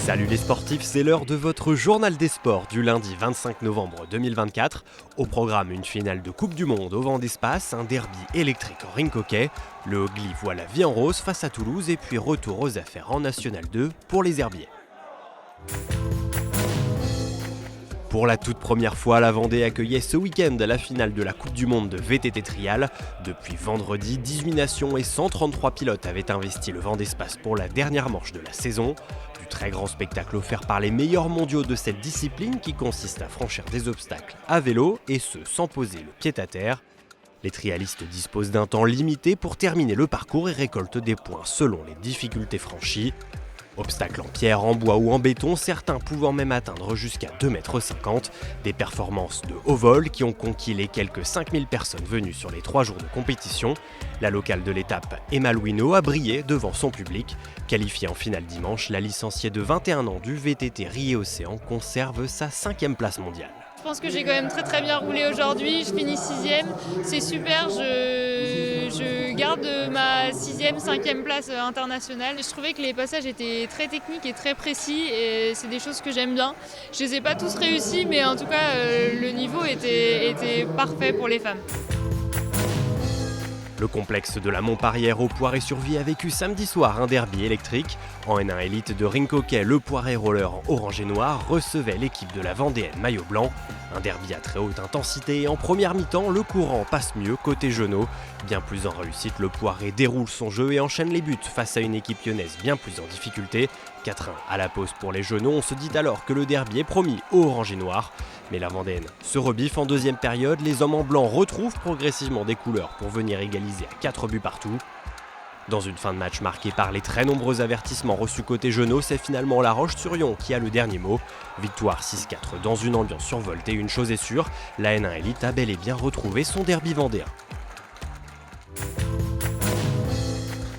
Salut les sportifs, c'est l'heure de votre journal des sports du lundi 25 novembre 2024. Au programme, une finale de Coupe du Monde au vent d'espace, un derby électrique en rink hockey. Le Hogli voit la vie en rose face à Toulouse et puis retour aux affaires en National 2 pour les herbiers. Pour la toute première fois, la Vendée accueillait ce week-end la finale de la Coupe du Monde de VTT Trial. Depuis vendredi, 18 nations et 133 pilotes avaient investi le vent d'espace pour la dernière manche de la saison. Du très grand spectacle offert par les meilleurs mondiaux de cette discipline qui consiste à franchir des obstacles à vélo et ce sans poser le pied à terre. Les trialistes disposent d'un temps limité pour terminer le parcours et récoltent des points selon les difficultés franchies. Obstacles en pierre, en bois ou en béton, certains pouvant même atteindre jusqu'à 2,50 m. Des performances de haut vol qui ont conquis les quelques 5000 personnes venues sur les 3 jours de compétition. La locale de l'étape, Emma Louineau, a brillé devant son public. Qualifiée en finale dimanche, la licenciée de 21 ans du VTT Rié-Océan conserve sa 5e place mondiale. Je pense que j'ai quand même très bien roulé aujourd'hui, je finis 6e, c'est super, je garde ma 6e, 5e place internationale. Je trouvais que les passages étaient très techniques et très précis et c'est des choses que j'aime bien. Je les ai pas tous réussis mais en tout cas le niveau était parfait pour les femmes. Le complexe de la Montparière au Poiré-sur-Vie a vécu samedi soir un derby électrique. En N1 élite de rink hockey, le Poiré Roller en orange et noir recevait l'équipe de la Vendéenne maillot blanc. Un derby à très haute intensité et en première mi-temps, le courant passe mieux côté Jeunot. Bien plus en réussite, le Poiré déroule son jeu et enchaîne les buts face à une équipe lyonnaise bien plus en difficulté. 4-1 à la pause pour les Genoux, on se dit alors que le derby est promis au orange et noir. Mais la Vendéenne se rebiffe en deuxième période, les hommes en blanc retrouvent progressivement des couleurs pour venir égaliser à 4 buts partout. Dans une fin de match marquée par les très nombreux avertissements reçus côté Jeunot, c'est finalement La Roche-sur-Yon qui a le dernier mot. Victoire 6-4 dans une ambiance survoltée, une chose est sûre, la N1 élite a bel et bien retrouvé son derby vendéen.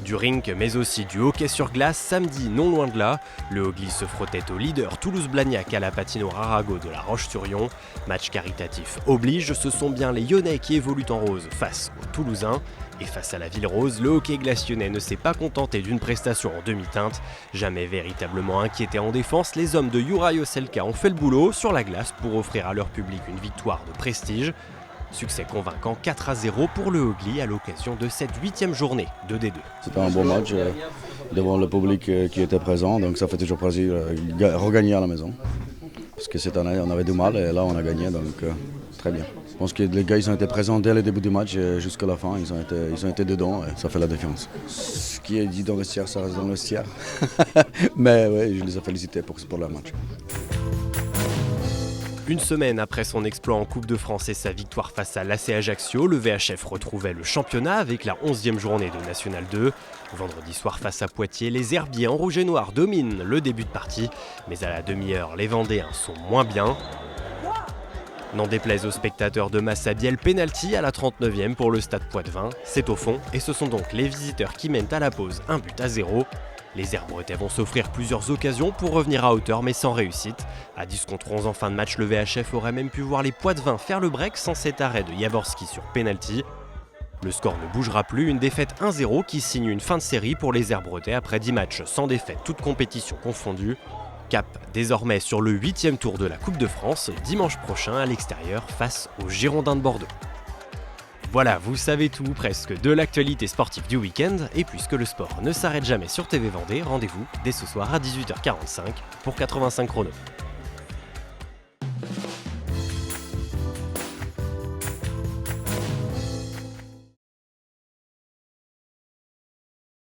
Du rink, mais aussi du hockey sur glace, samedi, non loin de là. Le Hogli se frottait au leader Toulouse-Blagnac à la patinoire Arago de La Roche-sur-Yon. Match caritatif oblige, ce sont bien les Lyonnais qui évoluent en rose face aux Toulousains. Et face à la Ville Rose, le hockey glace lyonnais ne s'est pas contenté d'une prestation en demi-teinte. Jamais véritablement inquiétés en défense, les hommes de Juraj Oselka ont fait le boulot sur la glace pour offrir à leur public une victoire de prestige. Succès convaincant 4-0 pour le Hogli à l'occasion de cette 8e journée de D2. C'était un bon match devant le public qui était présent, donc ça fait toujours plaisir de regagner à la maison. Parce que cette année on avait du mal et là on a gagné, donc très bien. Je pense que les gars ils ont été présents dès le début du match jusqu'à la fin, ils ont été dedans et ça fait la différence. Ce qui est dit dans le vestiaire, ça reste dans le vestiaire. Mais oui, je les ai félicités pour leur match. Une semaine après son exploit en Coupe de France et sa victoire face à l'AC Ajaccio, le VHF retrouvait le championnat avec la 11e journée de National 2. Vendredi soir face à Poitiers, les herbiers en rouge et noir dominent le début de partie, mais à la demi-heure, les Vendéens sont moins bien. N'en déplaise aux spectateurs de Massabielle, pénalty à la 39e pour le stade Poitevin. C'est au fond et ce sont donc les visiteurs qui mènent à la pause 1-0. Les Herbretais vont s'offrir plusieurs occasions pour revenir à hauteur mais sans réussite. À 10-11 en fin de match, le VHF aurait même pu voir les Poitevins faire le break sans cet arrêt de Jaworski sur penalty. Le score ne bougera plus, une défaite 1-0 qui signe une fin de série pour les Herbretais après 10 matchs sans défaite, toutes compétitions confondues. Cap désormais sur le 8e tour de la Coupe de France, dimanche prochain à l'extérieur face aux Girondins de Bordeaux. Voilà, vous savez tout presque de l'actualité sportive du week-end, et puisque le sport ne s'arrête jamais sur TV Vendée, rendez-vous dès ce soir à 18h45 pour 85 chrono.